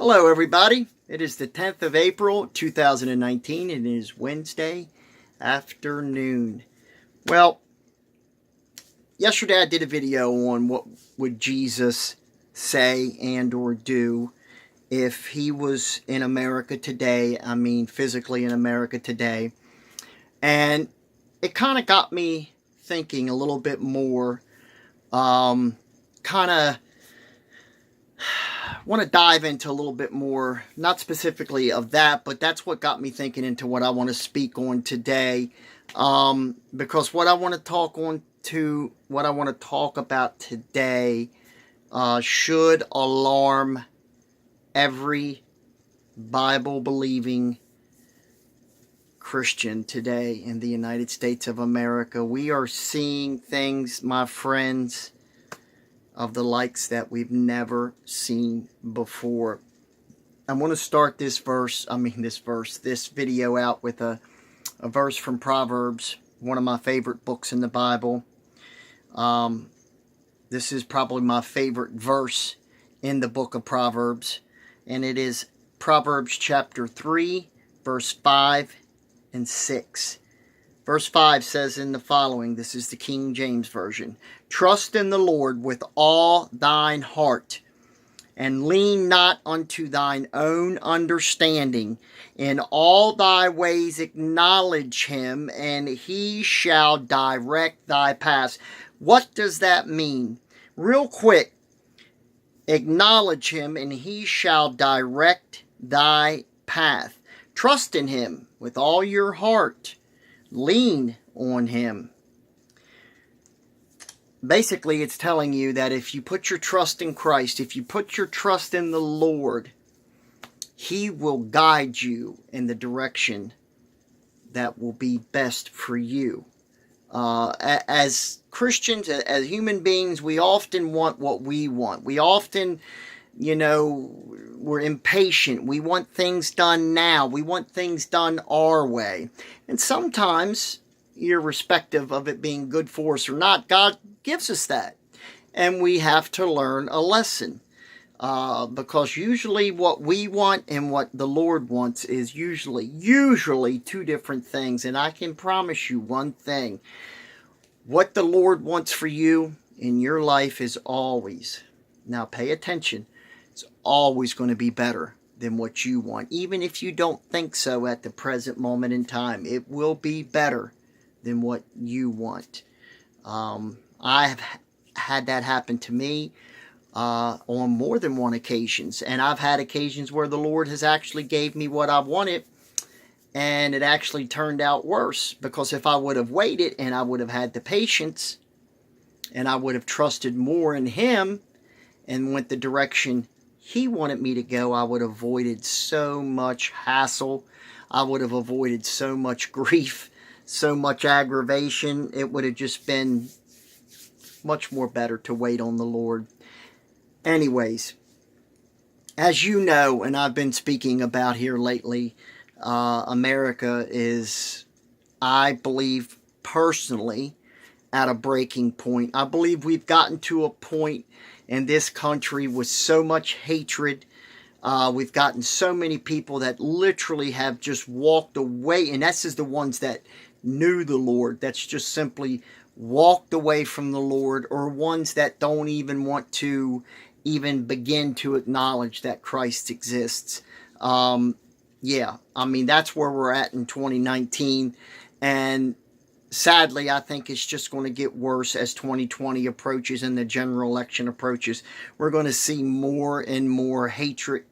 Hello, everybody. It is the 10th of April, 2019, and it is Wednesday afternoon. Well, yesterday I did a video on what would Jesus say and or do if he was in America today. I mean, physically in America today. And it kind of got me thinking a little bit more, kind of want to dive into a little bit more, not specifically of that, but that's what got me thinking into what I want to speak on today. Because what I want to talk about today should alarm every Bible-believing Christian today in the United States of America. We are seeing things, my friends, of the likes that we've never seen before. I want to start this video out with a verse from Proverbs, one of my favorite books in the Bible. This is probably my favorite verse in the book of Proverbs, and it is Proverbs chapter 3, verse 5 and 6. Verse 5 says in the following, this is the King James Version, "Trust in the Lord with all thine heart, and lean not unto thine own understanding. In all thy ways acknowledge him, and he shall direct thy paths." What does that mean? Real quick, acknowledge him, and he shall direct thy path. Trust in him with all your heart. Lean on him. Basically, it's telling you that if you put your trust in Christ, if you put your trust in the Lord, he will guide you in the direction that will be best for you. As Christians, as human beings, we often want what we want. We often, we're impatient. We want things done now. We want things done our way. And sometimes, irrespective of it being good for us or not, God gives us that. And we have to learn a lesson. Because usually what we want and what the Lord wants is usually two different things. And I can promise you one thing. What the Lord wants for you in your life is always, now pay attention, it's always going to be better than what you want. Even if you don't think so at the present moment in time, it will be better than what you want. I have had that happen to me on more than one occasions. And I've had occasions where the Lord has actually gave me what I wanted, and it actually turned out worse. Because if I would have waited and I would have had the patience and I would have trusted more in him and went the direction he wanted me to go, I would have avoided so much hassle. I would have avoided so much grief, so much aggravation. It would have just been much more better to wait on the Lord. Anyways, as you know, and I've been speaking about here lately, America is, I believe personally, at a breaking point. I believe we've gotten to a point in this country with so much hatred. We've gotten so many people that literally have just walked away, and that's just the ones that knew the Lord. That's just simply walked away from the Lord, or ones that don't even want to even begin to acknowledge that Christ exists. Yeah, I mean, that's where we're at in 2019, and sadly, I think it's just going to get worse as 2020 approaches and the general election approaches. We're going to see more and more hatred,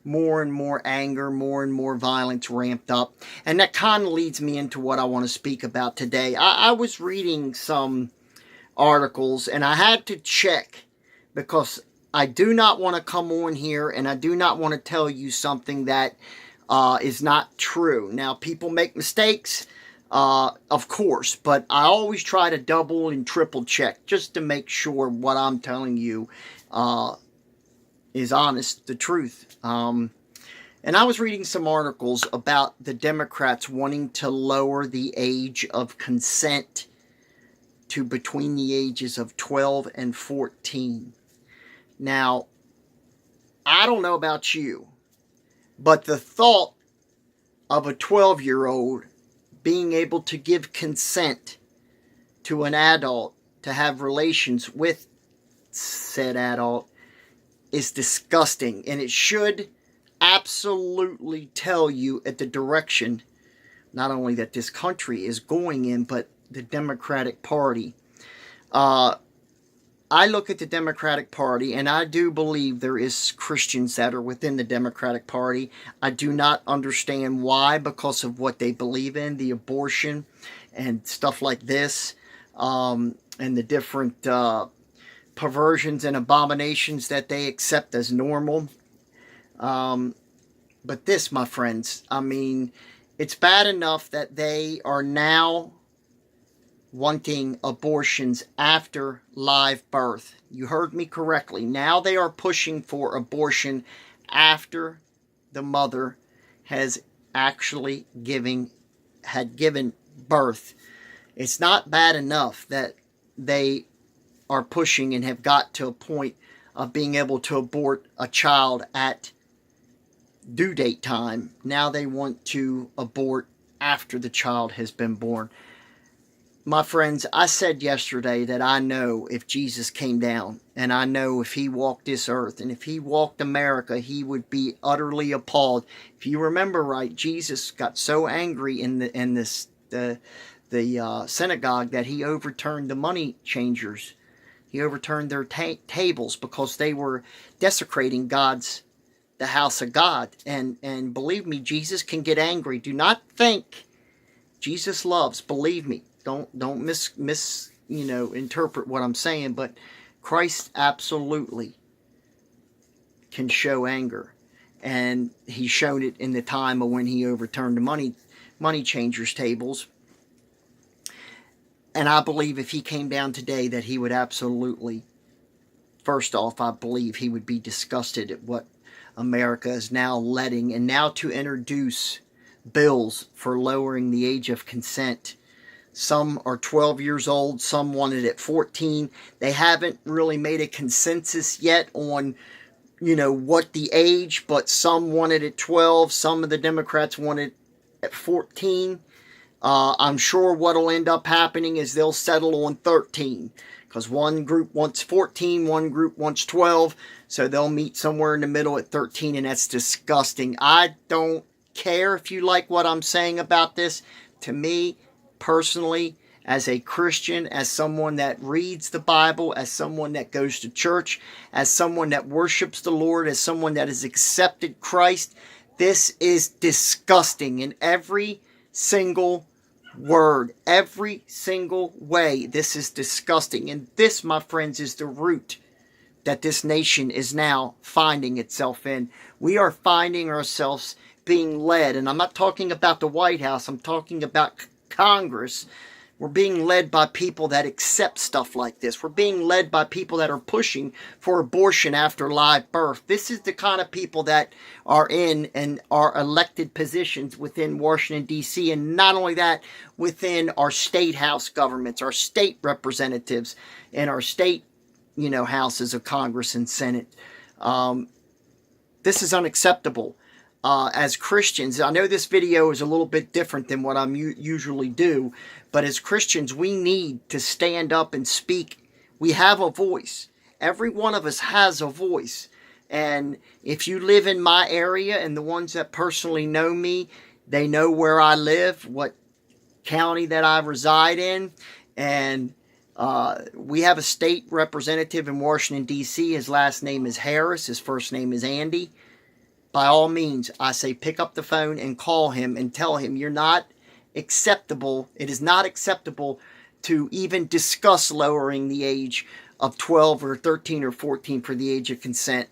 more and more anger, more and more violence ramped up. And that kind of leads me into what I want to speak about today. I was reading some articles, and I had to check, because I do not want to come on here and I do not want to tell you something that is not true. Now, people make mistakes, of course, but I always try to double and triple check just to make sure what I'm telling you is honest, the truth. And I was reading some articles about the Democrats wanting to lower the age of consent to between the ages of 12 and 14. Now, I don't know about you, but the thought of a 12-year-old being able to give consent to an adult to have relations with said adult is disgusting, and it should absolutely tell you at the direction not only that this country is going in, but the Democratic Party. I look at the Democratic Party, and I do believe there is Christians that are within the Democratic Party. I do not understand why, because of what they believe in, the abortion and stuff like this, and the different perversions and abominations that they accept as normal. But this, my friends, I mean, it's bad enough that they are now wanting abortions after live birth. You heard me correctly. Now they are pushing for abortion after the mother has actually given birth. It's not bad enough that they are pushing and have got to a point of being able to abort a child at due date time. Now they want to abort after the child has been born. My friends, I said yesterday that I know if Jesus came down, and I know if he walked this earth, and if he walked America, he would be utterly appalled. If you remember right, Jesus got so angry in the synagogue that he overturned the money changers. He overturned their tables because they were desecrating the house of God. And believe me, Jesus can get angry. Do not think Jesus loves. Believe me. Don't interpret what I'm saying, but Christ absolutely can show anger, and he's shown it in the time of when he overturned the money changers' tables. And I believe if he came down today that he would absolutely, first off, I believe he would be disgusted at what America is now letting, and now to introduce bills for lowering the age of consent. Some are 12 years old. Some want it at 14. They haven't really made a consensus yet on, what the age, but some want it at 12. Some of the Democrats want it at 14. I'm sure what will end up happening is they'll settle on 13, because one group wants 14, one group wants 12, so they'll meet somewhere in the middle at 13, and that's disgusting. I don't care if you like what I'm saying about this. To me, personally, as a Christian, as someone that reads the Bible, as someone that goes to church, as someone that worships the Lord, as someone that has accepted Christ, this is disgusting in every single word, every single way. This is disgusting. And this, my friends, is the root that this nation is now finding itself in. We are finding ourselves being led, and I'm not talking about the White House, I'm talking about Congress. We're being led by people that accept stuff like this. We're being led by people that are pushing for abortion after live birth. This is the kind of people that are in and are elected positions within Washington, D.C., and not only that, within our state house governments, our state representatives, and our state, houses of Congress and Senate. This is unacceptable. As Christians, I know this video is a little bit different than what I usually do, but as Christians, we need to stand up and speak. We have a voice. Every one of us has a voice. And if you live in my area, and the ones that personally know me, they know where I live, what county that I reside in, and we have a state representative in Washington, D.C. His last name is Harris. His first name is Andy. By all means, I say pick up the phone and call him and tell him you're not acceptable. It is not acceptable to even discuss lowering the age of 12 or 13 or 14 for the age of consent.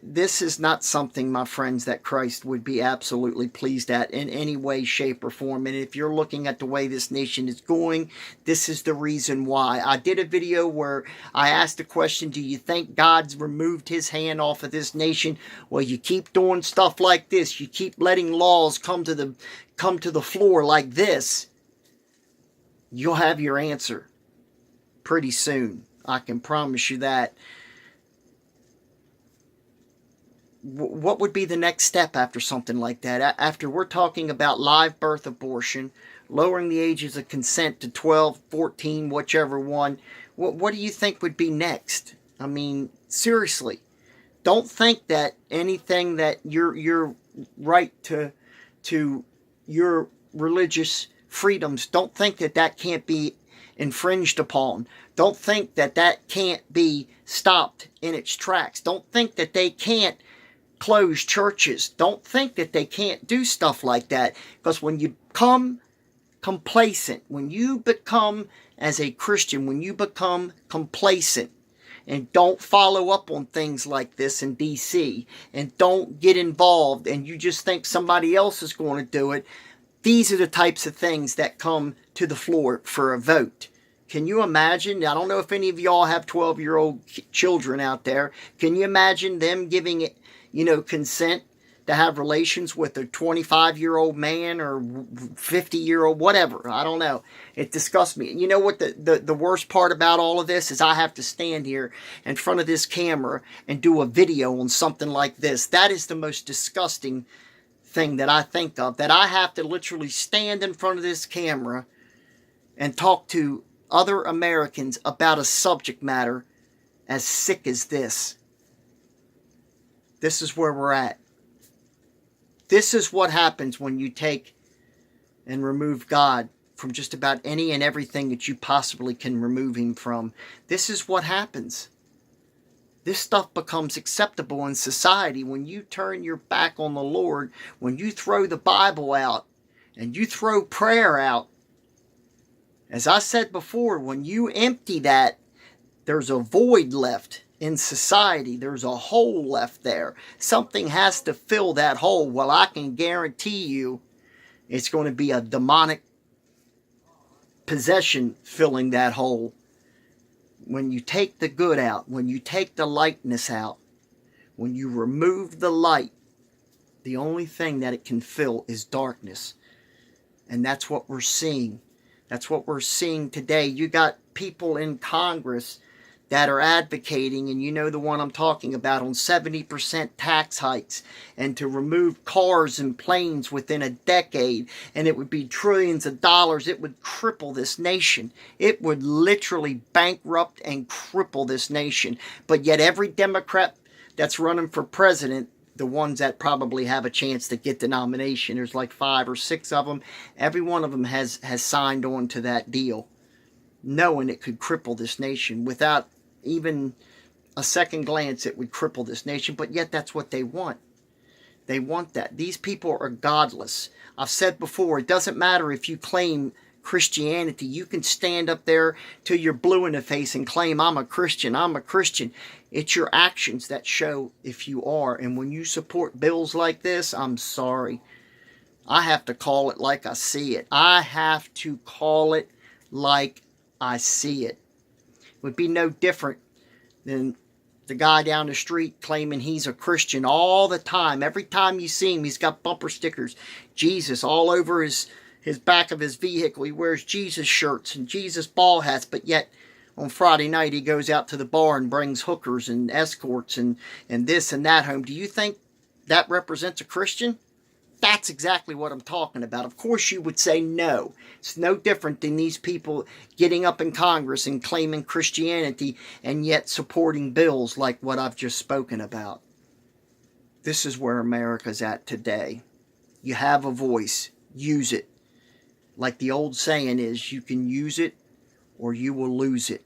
This is not something, my friends, that Christ would be absolutely pleased at in any way, shape, or form. And if you're looking at the way this nation is going, this is the reason why. I did a video where I asked the question, do you think God's removed his hand off of this nation? Well, you keep doing stuff like this. You keep letting laws come to the floor like this. You'll have your answer pretty soon. I can promise you that. what would be the next step after something like that? After we're talking about live birth abortion, lowering the ages of consent to 12, 14, whichever one, what do you think would be next? I mean, seriously, don't think that anything that your right to your religious freedoms, don't think that that can't be infringed upon. Don't think that that can't be stopped in its tracks. Don't think that they can't close churches. Don't think that they can't do stuff like that. Because when you become complacent, when you become, as a Christian, when you become complacent and don't follow up on things like this in DC and don't get involved and you just think somebody else is going to do it, these are the types of things that come to the floor for a vote. Can you imagine? I don't know if any of y'all have 12-year-old children out there. Can you imagine them giving it, consent to have relations with a 25-year-old man or 50-year-old, whatever? I don't know. It disgusts me. You know what the worst part about all of this is? I have to stand here in front of this camera and do a video on something like this. That is the most disgusting thing that I think of, that I have to literally stand in front of this camera and talk to other Americans about a subject matter as sick as this. This is where we're at. This is what happens when you take and remove God from just about any and everything that you possibly can remove him from. This is what happens. This stuff becomes acceptable in society when you turn your back on the Lord, when you throw the Bible out and you throw prayer out. As I said before, when you empty that, there's a void left in society. There's a hole left there. Something has to fill that hole. Well, I can guarantee you it's going to be a demonic possession filling that hole. When you take the good out, when you take the lightness out, when you remove the light, the only thing that it can fill is darkness. And that's what we're seeing. That's what we're seeing today. You got people in Congress that are advocating, and you know the one I'm talking about, on 70% tax hikes and to remove cars and planes within a decade, and it would be trillions of dollars. It would cripple this nation. It would literally bankrupt and cripple this nation. But yet every Democrat that's running for president, the ones that probably have a chance to get the nomination, there's like 5 or 6 of them, every one of them has signed on to that deal, knowing it could cripple this nation. Without even a second glance, it would cripple this nation. But yet that's what they want. They want that. These people are godless. I've said before, it doesn't matter if you claim Christianity. You can stand up there till you're blue in the face and claim, I'm a Christian, I'm a Christian. It's your actions that show if you are. And when you support bills like this, I'm sorry. I have to call it like I see it. I have to call it like I see it. It would be no different than the guy down the street claiming he's a Christian all the time. Every time you see him, he's got bumper stickers, Jesus, all over his back of his vehicle. He wears Jesus shirts and Jesus ball hats, but yet on Friday night he goes out to the bar and brings hookers and escorts and this and that home. Do you think that represents a Christian? That's exactly what I'm talking about. Of course you would say no. It's no different than these people getting up in Congress and claiming Christianity and yet supporting bills like what I've just spoken about. This is where America's at today. You have a voice. Use it. Like the old saying is, you can use it or you will lose it.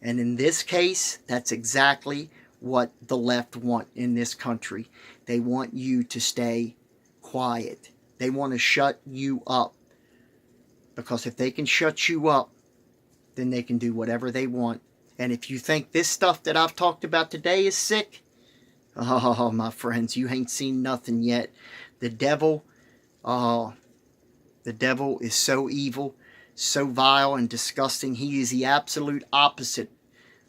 And in this case, that's exactly what the left want in this country. They want you to stay quiet. They want to shut you up. Because if they can shut you up, then they can do whatever they want. And if you think this stuff that I've talked about today is sick, oh, my friends, you ain't seen nothing yet. The devil is so evil, so vile and disgusting. He is the absolute opposite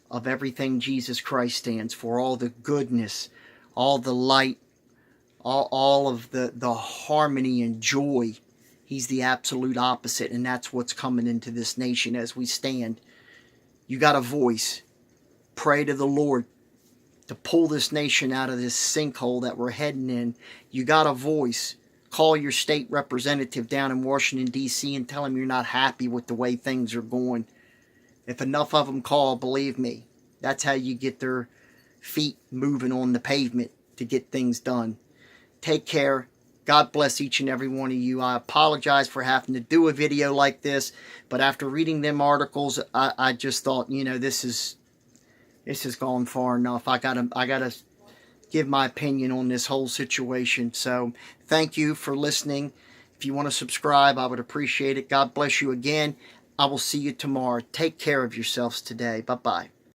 of everything Jesus Christ stands for. All the goodness, all the light, all of the harmony and joy. He's the absolute opposite, and that's what's coming into this nation as we stand. You got a voice. Pray to the Lord. to pull this nation out of this sinkhole that we're heading in. You got a voice. Call your state representative down in Washington, D.C. and tell him you're not happy with the way things are going. If enough of them call, believe me, that's how you get their feet moving on the pavement to get things done. Take care. God bless each and every one of you. I apologize for having to do a video like this, but after reading them articles, I just thought, this has gone far enough. I gotta give my opinion on this whole situation. So thank you for listening. If you want to subscribe, I would appreciate it. God bless you again. I will see you tomorrow. Take care of yourselves today. Bye-bye.